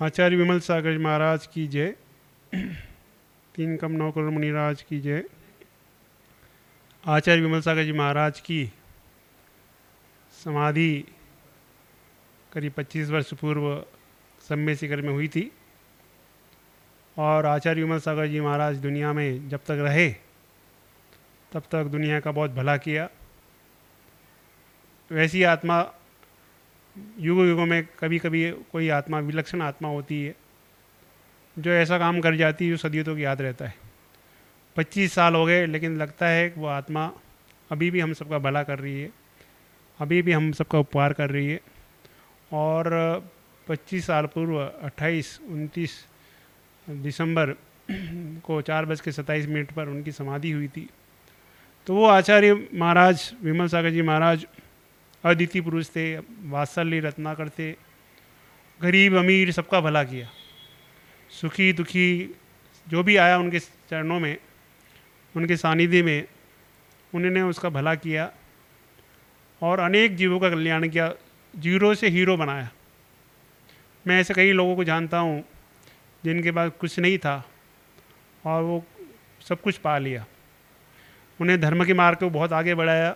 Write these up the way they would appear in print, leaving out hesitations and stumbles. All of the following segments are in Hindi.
आचार्य विमल सागर जी महाराज की जय। 3 कम 9 करोड़ मुनिराज की जय। आचार्य विमल सागर जी महाराज की समाधि करीब 25 वर्ष पूर्व सम्मेद शिखर में हुई थी और आचार्य विमल सागर जी महाराज दुनिया में जब तक रहे तब तक दुनिया का बहुत भला किया। वैसी आत्मा युगों युगों में कभी कभी कोई आत्मा विलक्षण आत्मा होती है जो ऐसा काम कर जाती है जो सदियों तक याद रहता है। 25 साल हो गए लेकिन लगता है कि वो आत्मा अभी भी हम सबका भला कर रही है, अभी भी हम सबका उपकार कर रही है। और 25 साल पूर्व 28-29 दिसंबर को 4:27 पर उनकी समाधि हुई थी। तो वो आचार्य महाराज विमल सागर जी महाराज अद्वितीय पुरुष थे, वात्सल्य रत्नाकर थे, गरीब अमीर सबका भला किया। सुखी दुखी जो भी आया उनके चरणों में, उनके सानिध्य में, उन्होंने उसका भला किया और अनेक जीवों का कल्याण किया, जीरो से हीरो बनाया। मैं ऐसे कई लोगों को जानता हूँ जिनके पास कुछ नहीं था और वो सब कुछ पा लिया। उन्हें धर्म के मार्ग को बहुत आगे बढ़ाया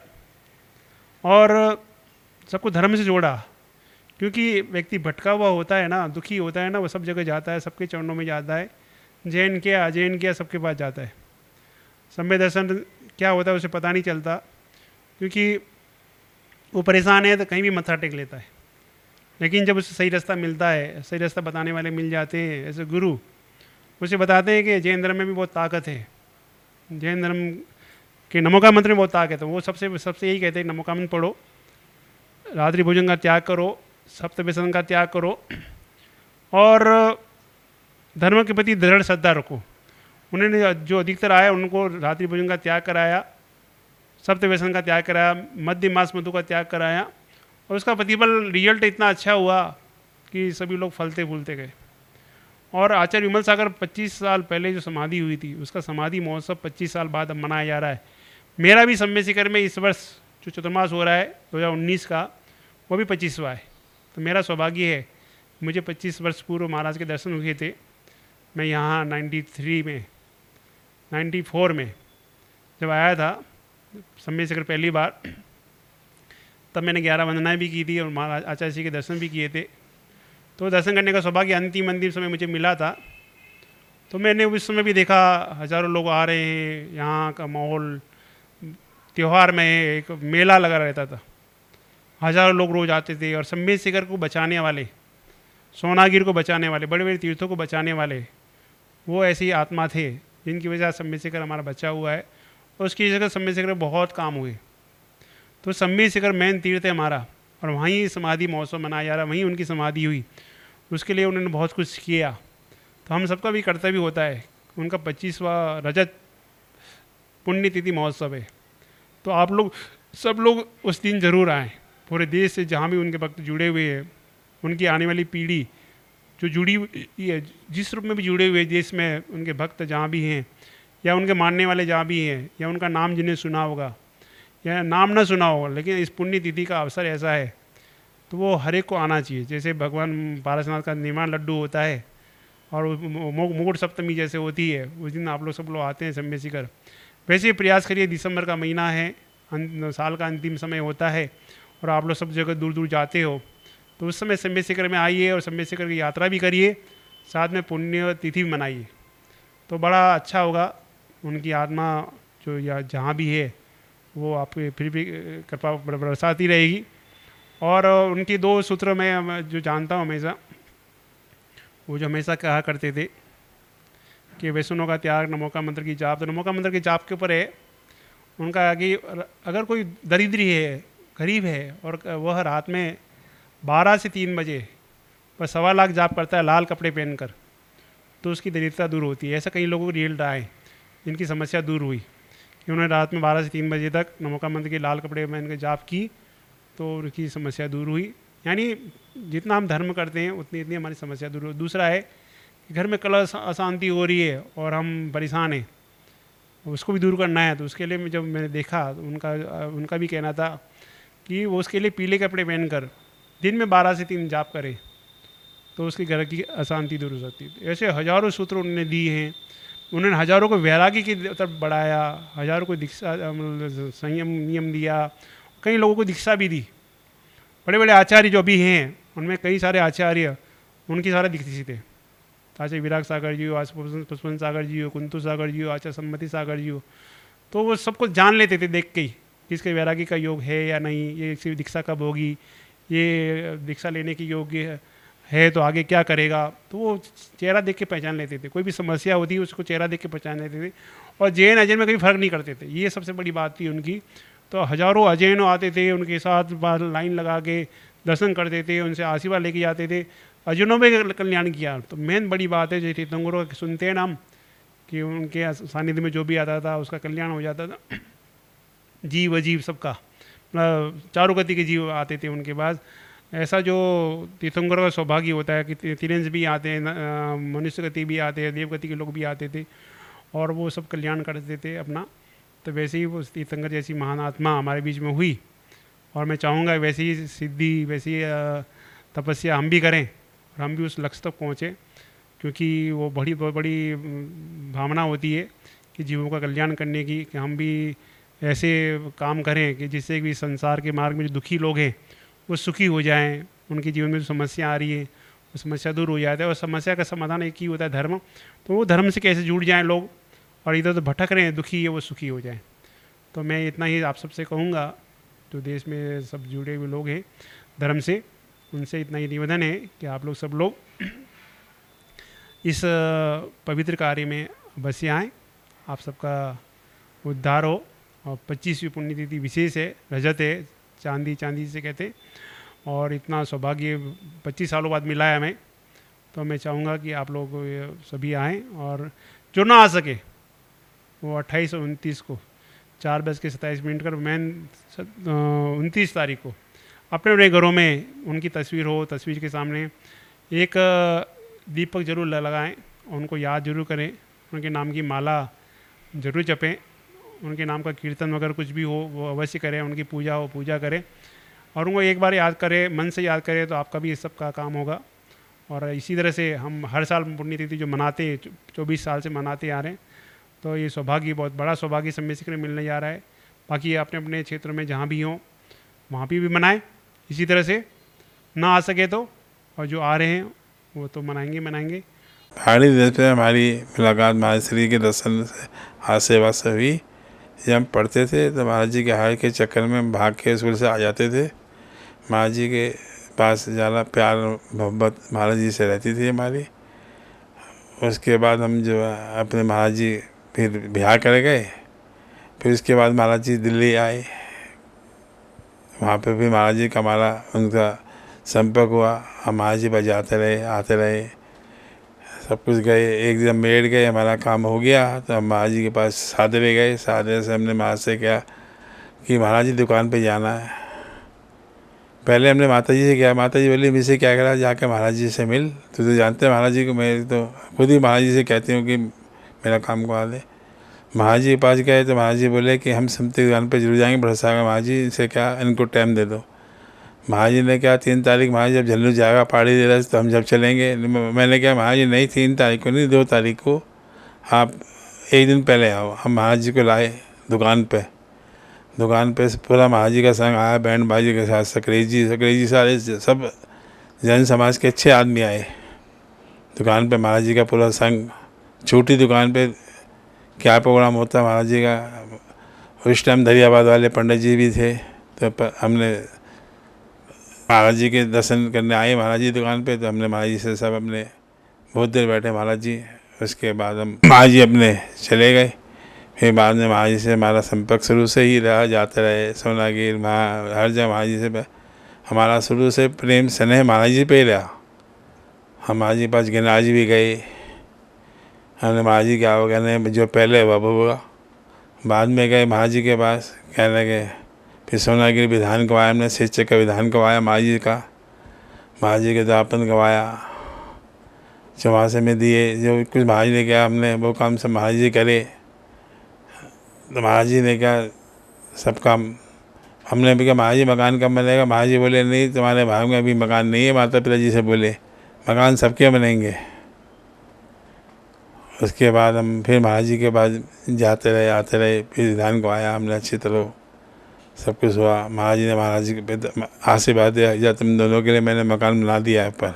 और सबको धर्म से जोड़ा। क्योंकि व्यक्ति भटका हुआ होता है ना, दुखी होता है ना, वो सब जगह जाता है, सबके चरणों में जाता है। जैन क्या अजैन क्या सबके पास जाता है। सम्यक दर्शन क्या होता है उसे पता नहीं चलता, क्योंकि वो परेशान है तो कहीं भी मत्था टेक लेता है। लेकिन जब उसे सही रास्ता मिलता है, सही रास्ता बताने वाले मिल जाते हैं, ऐसे गुरु उसे बताते हैं कि जैन धर्म में भी बहुत ताकत है, जैन धर्म के नमोका मंत्र में बहुत ताकत है। वो सबसे यही कहते हैं नमोका मंत्र पढ़ो, रात्रि भोजन का त्याग करो, सप्त व्यसन का त्याग करो और धर्म के प्रति दृढ़ श्रद्धा रखो। उन्होंने जो अधिकतर आया उनको रात्रि भोजन का त्याग कराया, सप्त व्यसन का त्याग कराया, मध्य मास मधु का त्याग कराया और उसका प्रतिफल रिजल्ट इतना अच्छा हुआ कि सभी लोग फलते फूलते गए। और आचार्य विमल सागर 25 साल पहले जो समाधि हुई थी उसका समाधि महोत्सव 25 साल बाद अब मनाया जा रहा है। मेरा भी सम्मेद शिखर में इस वर्ष जो चतुर्मास हो रहा है 2019 का, वो भी 25वां है। तो मेरा सौभाग्य है, मुझे 25 वर्ष पूर्व महाराज के दर्शन हुए थे। मैं यहाँ 94 में जब आया था सम्मेद शिखर पहली बार, तब मैंने 11 वंदनाएँ भी की थी और महाराज आचार्य जी के दर्शन भी किए थे। तो दर्शन करने का सौभाग्य अंतिम समय मुझे मिला था। तो मैंने उस समय भी देखा हज़ारों लोग आ रहे हैं, यहाँ का माहौल त्यौहार में एक मेला लगा रहता था, हज़ारों लोग रोज़ आते थे। और सम्मेद शिखर को बचाने वाले, सोनागिर को बचाने वाले, बड़े बड़े तीर्थों को बचाने वाले वो ऐसी आत्मा थे जिनकी वजह से सम्मेद शिखर हमारा बचा हुआ है और उसकी जगह सम्मेद शिखर में बहुत काम हुए। तो सम्मेद शिखर मेन तीर्थ है हमारा और वहीं समाधि महोत्सव मनाया जा रहा है, वहीं उनकी समाधि हुई। उसके लिए उन्होंने बहुत कुछ किया। तो हम सबका भी कर्तव्य होता है, उनका 25वां रजत पुण्यतिथि महोत्सव है। तो आप लोग सब लोग उस दिन ज़रूर आएँ। पूरे देश से जहाँ भी उनके भक्त जुड़े हुए हैं, उनकी आने वाली पीढ़ी जो जुड़ी हुई है, जिस रूप में भी जुड़े हुए देश में उनके भक्त जहाँ भी हैं या उनके मानने वाले जहाँ भी हैं या उनका नाम जिन्हें सुना होगा या नाम ना सुना होगा, लेकिन इस पुण्यतिथि का अवसर ऐसा है तो वो हर एक को आना चाहिए। जैसे भगवान पारसनाथ का निर्माण लड्डू होता है और मुकुट सप्तमी जैसे होती है, उस दिन आप लोग सब लोग आते हैं सम्मेद शिखर। वैसे ही प्रयास करिए, दिसंबर का महीना है, साल का अंतिम समय होता है और आप लोग सब जगह दूर दूर जाते हो, तो उस समय सम्मेद शिखर में आइए और सम्मेद शिखर की यात्रा भी करिए, साथ में पुण्य तिथि भी मनाइए। तो बड़ा अच्छा होगा। उनकी आत्मा जो या जहाँ भी है वो आपके फिर भी कृपा बरसाती रहेगी। और उनकी 2 सूत्र में जो जानता हूँ हमेशा, वो जो हमेशा कहा करते थे कि वैष्णव का त्याग, नमोका मंत्र की जाप। तो नमोका मंत्र की जाप के ऊपर है उनका कि अगर कोई दरिद्री है, गरीब है और वह रात में 12 से 3 बजे पर 1.25 लाख जाप करता है लाल कपड़े पहनकर, तो उसकी दरिद्रता दूर होती है। ऐसा कई लोगों को रियल रहा है जिनकी समस्या दूर हुई कि उन्होंने रात में 12 से 3 बजे तक नमोका मंत्र के लाल कपड़े पहन कर जाप की तो उनकी समस्या दूर हुई। यानी जितना हम धर्म करते हैं उतनी इतनी हमारी समस्या दूर हुई। दूसरा है कि घर में कलह अशांति हो रही है और हम परेशान हैं, उसको भी दूर करना है। तो उसके लिए जब मैंने देखा तो उनका भी कहना था कि वो उसके लिए पीले कपड़े पहनकर दिन में 12 से 3 जाप करें तो उसके घर की अशांति दूर हो सकती है। ऐसे हजारों सूत्र उन्होंने दिए हैं। उन्होंने हजारों को वैरागी की तरफ बढ़ाया, हजारों को दीक्षा मतलब संयम नियम दिया, कई लोगों को दीक्षा भी दी। बड़े बड़े आचार्य जो भी हैं उनमें कई सारे आचार्य उनकी सारे दीक्षित थे। आचार्य विराग सागर जी हो, आचार्य पुष्पन सागर जी हो, कुंतु सागर जी हो, आचार्य सम्मति सागर जी हो, तो वो सबको जान लेते थे देख के ही कि इसके वैरागी का योग है या नहीं, ये इसकी दीक्षा कब होगी, ये दीक्षा लेने की योग्य है तो आगे क्या करेगा। तो वो चेहरा देख के पहचान लेते थे, कोई भी समस्या होती है उसको चेहरा देख के पहचान लेते थे। और जैन अजैन में कभी फ़र्क नहीं करते थे, ये सबसे बड़ी बात थी उनकी। तो हजारों अजैन आते थे उनके साथ, बाहर लाइन लगा के दर्शन करते थे, उनसे आशीर्वाद लेके जाते थे। अजैनों में कल्याण किया। तो मेन बड़ी बात है जो तीर्थंकरों सुनते हैं ना हम कि उनके सानिध्य में जो भी आता था उसका कल्याण हो जाता था। जीव अजीव सबका चारों गति के जीव आते थे उनके पास। ऐसा जो तीर्थंकरों का सौभाग्य होता है कि तिरंज भी आते हैं, मनुष्य गति भी आते हैं, देव गति के लोग भी आते थे और वो सब कल्याण करते थे अपना। तो वैसे ही वो तीर्थंकर जैसी महान आत्मा हमारे बीच में हुई और मैं चाहूँगा वैसी ही सिद्धि, वैसी तपस्या हम भी करें और हम भी उस लक्ष्य तक पहुँचें, क्योंकि वो बहुत बड़ी भावना होती है कि जीवों का कल्याण करने की, कि हम भी ऐसे काम करें कि जिससे भी संसार के मार्ग में जो दुखी लोग हैं वो सुखी हो जाएं, उनके जीवन में जो समस्या आ रही है वो समस्या दूर हो जाता है। और समस्या का समाधान एक ही होता है, धर्म। तो वो धर्म से कैसे जुड़ जाएं लोग और इधर तो भटक रहे हैं दुखी है वो सुखी हो जाएं। तो मैं इतना ही आप सबसे कहूँगा, जो देश में सब जुड़े हुए लोग हैं धर्म से, उनसे इतना ही निवेदन है कि आप लोग सब लोग इस पवित्र कार्य में अवश्य आएँ, आप सबका उद्धार हो। और 25वीं पुण्यतिथि विशेष है, रजत है, चांदी चांदी से कहते, और इतना सौभाग्य 25 सालों बाद मिला है हमें। तो मैं चाहूँगा कि आप लोग सभी आएँ और जो ना आ सके वो 28 और 29 को 4:27 कर मैन 29 तारीख को अपने अपने घरों में उनकी तस्वीर हो, तस्वीर के सामने एक दीपक जरूर लगाएं और उनको याद जरूर करें, उनके नाम की माला जरूर जपें, उनके नाम का कीर्तन वगैरह कुछ भी हो वो अवश्य करें, उनकी पूजा हो पूजा करें और उनको एक बार याद करें, मन से याद करें तो आपका भी इस सब का काम होगा। और इसी तरह से हम हर साल पुण्यतिथि जो मनाते हैं 24 साल से मनाते आ रहे हैं, तो ये सौभाग्य बहुत बड़ा सौभाग्य सम्मेलन में मिलने जा रहा है। बाकी अपने अपने क्षेत्र में जहाँ भी हों वहाँ भी मनाएं इसी तरह से, ना आ सके तो, और जो आ रहे हैं वो तो मनाएंगे। पहाड़ी देश में हमारी मुलाकात महाराज श्री के दर्शन से हाथ सेवा से हुई। जब हम पढ़ते थे तो महाराज जी के हार के चक्कर में भाग के स्कूल से आ जाते थे। महाराज जी के पास ज़्यादा प्यार मोहब्बत महाराज जी से रहती थी हमारी। उसके बाद हम जो है अपने महाराज जी फिर बिहार कर गए। फिर उसके बाद महाराज जी दिल्ली आए, वहाँ पे भी महाराज जी का हमारा उनका संपर्क हुआ। हम महाराज जी पर जाते रहे आते रहे, सब कुछ गए। एक दिन मेड़ गए, हमारा काम हो गया तो हम महाराज जी के पास सादरे गए। सादरे से हमने महाराज से कहा कि महाराज जी दुकान पे जाना है। पहले हमने माता जी से कहा, माता जी बोली मुझसे क्या करा, जाके महाराज जी से मिल, तो जानते हैं महाराज जी को, मैं तो खुद ही महाराज जी से कहती हूँ कि मेरा काम करवा दे। महाराज जी के पास गए तो महाराज जी बोले कि हम समती दुकान पर जरूर जाएंगे भरोसा का। महाराज जी से क्या, इनको टाइम दे दो। महाराज जी ने कहा 3 तारीख महाराज जब झल्लू जाएगा पहाड़ी दे रहा तो हम जब चलेंगे। मैंने कहा महाराज जी नहीं 3 तारीख को नहीं, 2 तारीख को आप एक दिन पहले आओ। हम महाराज जी को लाए दुकान पे पूरा महाराज जी का संग आया, बैंड बाजी के साथ। सकरेज जी सारे सब जैन समाज के अच्छे आदमी आए दुकान पे। महाराज जी का पूरा संग, छोटी दुकान पे क्या प्रोग्राम होता महाराज जी का। उस टाइम दरियाबाद वाले पंडित जी भी थे, तो हमने महाराज जी के दर्शन करने आए महाराज जी दुकान पे। तो हमने महाराज जी से सब अपने बहुत देर बैठे महाराज जी। उसके बाद हम महाराज जी अपने चले गए। फिर बाद में महाराज जी से हमारा संपर्क शुरू से ही रहा, जाते रहे सोनागिर हर जगह महाराज जी से हमारा शुरू से प्रेम स्नेह महाराज जी पे ही रहा। हम महाराज जी के पास गिरिराज भी गए। हमने महाराज जी क्या हो कहने जो पहले हुआ वो हुआ। बाद में गए महाराज जी के पास, कहने लगे। फिर सोनागिरी विधान गवाया हमने, शिष्य का विधान गवाया महाराज जी का, महाराज जी के दापन गवाया, चौमासे में दिए। जो कुछ महाराज जी ने कहा हमने वो काम सब महाराज जी करे। तो महाराज जी ने कहा सब काम हमने भी कहा महाराज जी मकान कब बनेगा। महाराज जी बोले नहीं तुम्हारे भाग में अभी मकान नहीं है। माता पिता जी से बोले, मकान सबके बनेंगे। उसके बाद हम फिर महाराज जी के पास जाते रहे आते रहे, फिर विधान को आया हमने अच्छी तरह सब कुछ हुआ। महाराज जी ने महाराज जी के आशीर्वाद दिया, या तुम दोनों के लिए मैंने मकान बना दिया है, पर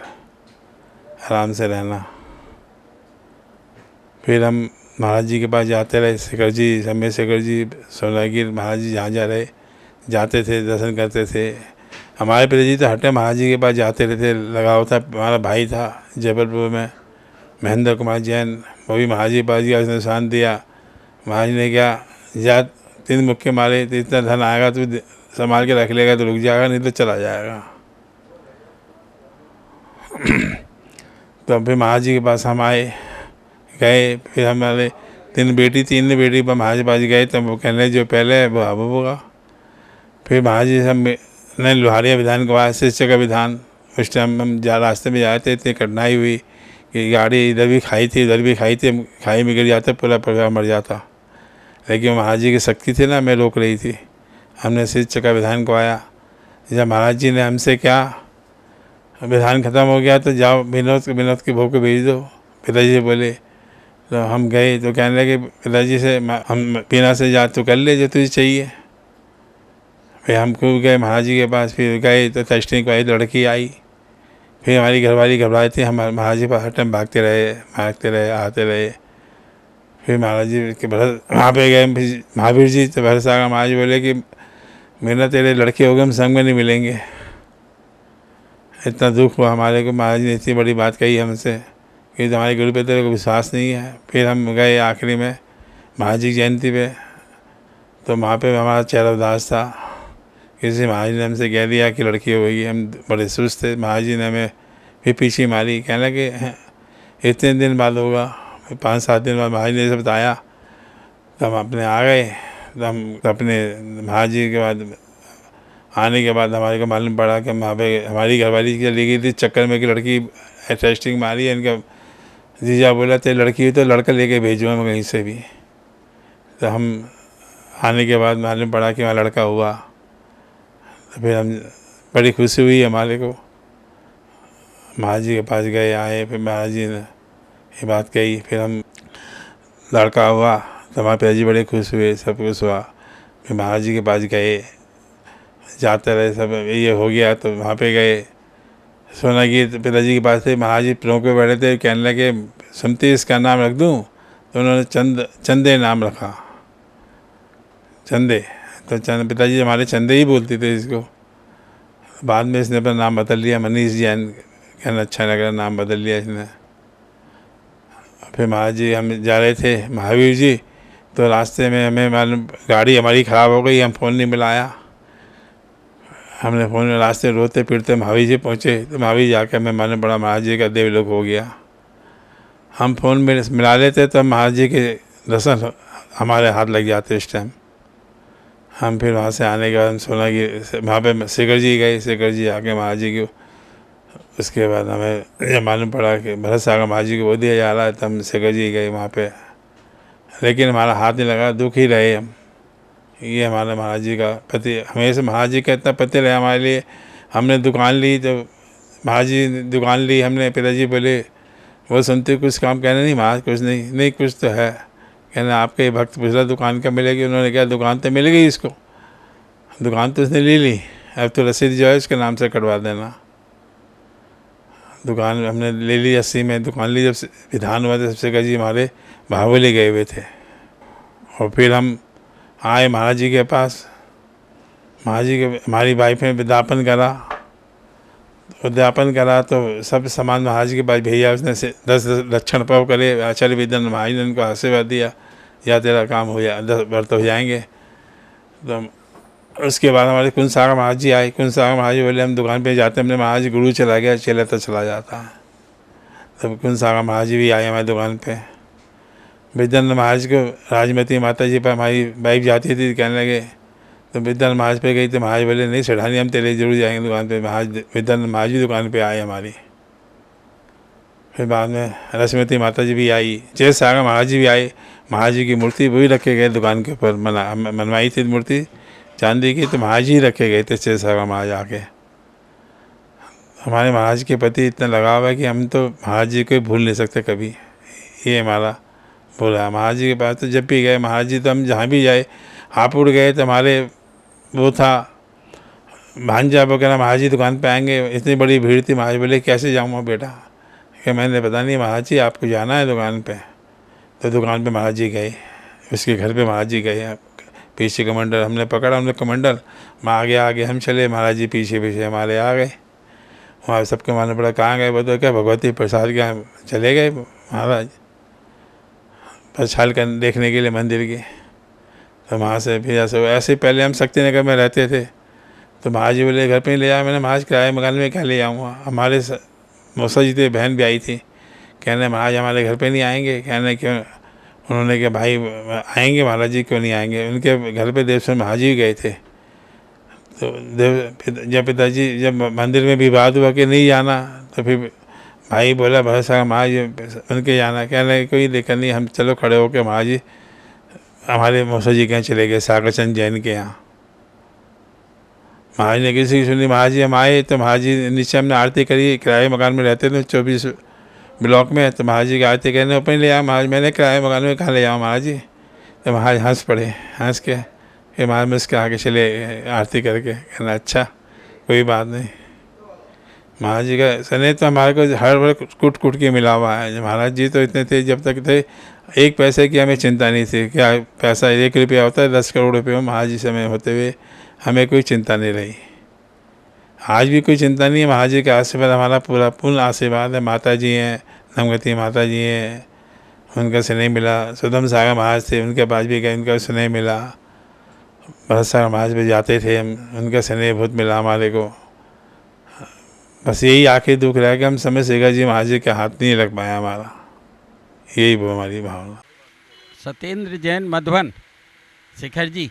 आराम से रहना। फिर हम महाराज जी के पास जाते रहे, शेखर जी, समय शेखर जी, सोनागिर महाराज जी जहाँ जा रहे जाते थे, दर्शन करते थे। हमारे पिताजी तो हटे महाराज जी के पास जाते रहते, लगाव था। हमारा भाई था जबलपुर में, महेंद्र कुमार जैन, वो भी महाराज जी के पास गया, उसने निशान दिया। महाराज ने क्या, जा 3 मुक्के मारे तो इतना धन आएगा, तो संभाल के रख लेगा तो रुक जाएगा, नहीं तो चला जाएगा। तो फिर महाराज जी के पास हम आए गए, फिर हमारे 3 बेटी पर महाराज के पास गए, तो वो कहने जो पहले है वो अब होगा। फिर महाराज जी सब ने लोहारिया विधान को आया, शिष्य का विधान। उस टाइम हम रास्ते में जाए थे, इतनी कठिनाई हुई कि गाड़ी इधर भी खाई थी, उधर भी खाई थी, खाई में गिर जाता, पूरा परिवार मर जाता। लेकिन महाराज जी की शक्ति थी ना, मैं रोक रही थी। हमने शिष्य का विधान को आया। जब महाराज जी ने हमसे क्या, विधान खत्म हो गया तो जाओ विनोद की बहू को भेज दो। पिताजी बोले, तो हम गए तो कहने लगे पिताजी से, हम पीना से जा तो कर ले जो तुझे चाहिए। फिर हम खूब गए महाराज जी के पास, फिर गए तो टेस्टिंग को आई, लड़की आई। फिर हमारी घरवाली घबराई थी, हम महाराज जी पर हर टाइम भागते रहे आते रहे। फिर महाराज जी के भरत वहाँ पे गए महावीर जी, तो भरत सागर महाराज बोले कि मेरा तेरे लड़के हो गए, हम संग में नहीं मिलेंगे। इतना दुख हुआ हमारे को, महाराज जी ने इतनी बड़ी बात कही हमसे कि तुम्हारे गुरु पे तेरे को विश्वास नहीं है। फिर हम गए आखिरी में महाराज जी की जयंती पे, तो वहाँ पे हमारा चेहरा उदास था। किसी महाराज ने हमसे कह दिया कि लड़की हो गई। हम बड़े सुस्त थे। महाराज जी ने हमें फिर पीछे मारी, कहने लगे इतने दिन बाद होगा। 5-7 दिन बाद महाराज ने सब बताया, तो हम अपने आ गए। तो हम अपने महाराज जी के बाद आने के बाद हमारे को मालूम पड़ा कि वहाँ पे हमारी घरवाली चली गई थी चक्कर में कि लड़की टेस्टिंग मारी है। इनका जीजा बोला तेरी लड़की हुई तो लड़का लेके भेजूँगा मैं कहीं से भी। तो हम आने के बाद मालूम पड़ा कि वहाँ लड़का हुआ। तो फिर हम बड़ी खुशी हुई हमारे को। महाराज जी के पास गए आए, फिर महाराज जी ने ये बात कही, फिर हम लड़का हुआ तो हमारे पिताजी बड़े खुश हुए, सब कुछ हुआ। फिर महाराज जी के पास गए, जाते रहे, सब ये हो गया। तो वहाँ पे गए सोनागिर पिताजी के पास थे। महाराज जी प्रो पे बैठे थे, कहने लगे सुनती इसका नाम रख दूँ? तो उन्होंने चंदे नाम रखा, चंदे। तो पिताजी हमारे चंदे ही बोलते थे इसको। बाद में इसने अपना नाम बदल लिया, मनीष जैन, कहना अच्छा लग रहा, नाम बदल लिया इसने। फिर महाराज जी हम जा रहे थे महावीर जी, तो रास्ते में हमें मालूम गाड़ी हमारी ख़राब हो गई, हम फ़ोन नहीं मिलाया। हमने फ़ोन में रास्ते रोते फिरते महावीर जी पहुँचे। तो महावीर जी आके हमें मालूम पड़ा महाराज जी का देवलोक हो गया। हम फ़ोन में मिला लेते तो महाराज जी के दर्शन हमारे हाथ लग जाते इस टाइम। हम फिर वहाँ से आने के बाद हम सोनागिर वहाँ पे शेखर जी गए, शेखर जी आके महाराज जी को, उसके बाद हमें ये मालूम पड़ा कि भरत सागर महाराज जी को वो दिया जा रहा है। तो हम शेखर जी गए वहाँ पे, लेकिन हमारा हाथ नहीं लगा, दुख ही रहे हम। ये हमारे महाराज जी का पति, हमेशा महाराज जी का इतना पति रहे हमारे लिए। हमने दुकान ली तो महाराज जी ने दुकान ली, हमने पिताजी बोले वो सुनते कुछ काम, कहने नहीं महाराज कुछ नहीं कुछ तो है। कहना आपके ये भक्त पूछ रहा दुकान कब मिलेगी? उन्होंने कहा दुकान तो मिल गई इसको, दुकान तो उसने ले ली, अब तो रसीद जो है उसके नाम से कटवा देना। दुकान हमने ले ली 80 में दुकान ली। जब विधान हुआ तो शेखर जी हमारे बाहुबली गए हुए थे। और फिर हम आए महाराज जी के पास। महाराज जी के हमारी वाइफ ने विज्ञापन करा तो सब सामान महाराज जी के पास भेजा। उसने 10 लक्षण पाव करे, आचार्य विद्यान महाराज ने उनको आशीर्वाद दिया, या तेरा काम हो जाए, 10 व्रत हो जाएंगे। तो उसके बाद हमारे कुंज सागर महाराज जी आए। कुंज सागर महाराज जी बोले हम दुकान पे जाते, हमने महाराज जी गुरु चला गया, चला तो चला जाता है। तब कुंज सागर महाराज जी भी आए हमारी दुकान पे। विद्यानंद महाराज को राजमती माता जी पर हमारी वाइफ जाती थी, कहने लगे तो विद्यानंद महाराज पे गई तो महाराज बोले नहीं सेठानी हम तेरे जरूर जाएंगे दुकान पे। महाराज विद्यानंद महाराज जी दुकान पे आए हमारी। फिर बाद में रसमती माता जी भी आई, जय सागर महाराज जी भी आए। महाराज जी की मूर्ति वही रखे गए दुकान के ऊपर, मनवाई थी मूर्ति चांदी की, तो महाराज जी रखे गए थे जय सागर महाराज आके। हमारे महाराज के प्रति इतना लगाव है कि हम तो महाराज जी को भूल नहीं सकते कभी। ये हमारा बोला है। महाराज जी के पास तो जब भी गए, महाराज जी तो हम जहाँ भी जाए, हापुड़ गए तो हमारे वो था भांजा वगैरह, महाराज जी दुकान पे आएंगे, इतनी बड़ी भीड़ थी। महाराज बोले कैसे जाऊँगा बेटा, कि मैंने पता नहीं महाराज जी आपको जाना है दुकान पे। तो दुकान पे महाराज जी गए, उसके घर पे महाराज जी गए, पीछे कमंडल हमने पकड़ा, हमने कमंडल में आगे आगे हम चले, महाराज जी पीछे पीछे हमारे आ गए। वहाँ सबके मालूम पड़ा कहाँ गए, बोलते क्या भगवती प्रसाद के चले गए महाराज प्रसाद कर देखने के लिए मंदिर के। तो वहाँ से फिर ऐसे पहले हम शक्ति नगर में रहते थे, तो महाराज जी बोले घर पे ही ले आया। मैंने महाराज किराए मकान में क्या ले आऊँगा। हमारे मौसा जी थे, बहन भी आई थी, कहने महाराज हमारे घर पे नहीं आएंगे। कहने क्यों, उन्होंने कहा भाई आएंगे महाराज जी, क्यों नहीं आएंगे। उनके घर पे देव महाराज जी गए थे। तो जब पिताजी जब मंदिर में विवाद हुआ कि नहीं जाना, तो फिर भाई बोला बहुत सारा महाराज उनके जाना। कहने कोई दिक्कत नहीं, हम चलो खड़े होकर महाराज जी हमारे मौसा जी के यहाँ चले गए, सागर चंद जैन के यहाँ। महाराज ने किसी की सुनी, महाराज जी हम आए तो महाराज जी नीचे हमने आरती करी। किराए मकान में रहते थे 24 ब्लॉक में, तो महाराज जी की आरती कहने ऊपर ले आया। महाराज मैंने किराए मकान में कहाँ ले जाऊँ महाराज जी। तो महाराज हंस पड़े, हंस के फिर महाराज में उसके आगे चले आरती करके। कहना अच्छा कोई बात नहीं। महाराज जी का स्नेह तो हमारे को हर वक्त कुट कुट के मिला हुआ है। महाराज जी तो इतने थे, जब तक थे एक पैसे की हमें चिंता नहीं थी। क्या पैसा 1 रुपया होता है 10 करोड़ रुपये, महाराज जी समय होते हुए हमें कोई चिंता नहीं रही। आज भी कोई चिंता नहीं है। महाराज जी का आशीर्वाद हमारा पूरा पूर्ण आशीर्वाद है। माता जी हैं, नवगति माता जी हैं, उनका स्नेह मिला। सुदम सागर महाराज थे, उनके पास भी गए, उनका स्नेह मिला। बहुत सारे महाराज भी जाते थे हम, उनका स्नेह बहुत मिला हमारे को। बस यही आखिरी दुख रहा कि हम समय शेखर जी महाराज जी के हाथ नहीं लग पाया हमारा, यही वो हमारी भावना। सत्येंद्र जैन मधुबन शेखर जी,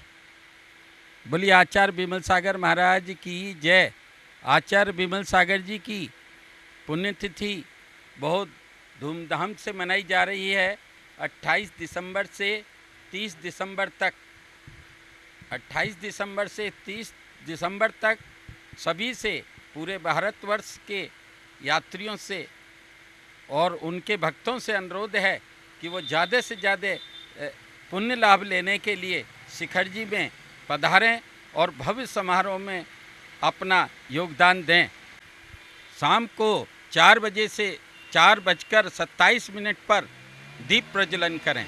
बोलिए आचार्य विमल सागर महाराज की जय। आचार्य विमल सागर जी की पुण्यतिथि बहुत धूमधाम से मनाई जा रही है। 28 दिसंबर से 30 दिसंबर तक, 28 दिसंबर से 30 दिसंबर तक सभी से, पूरे भारतवर्ष के यात्रियों से और उनके भक्तों से अनुरोध है कि वो ज़्यादा से ज़्यादा पुण्य लाभ लेने के लिए शिखर जी में पधारें और भव्य समारोह में अपना योगदान दें। शाम को 4 बजे से 4:27 पर दीप प्रज्वलन करें।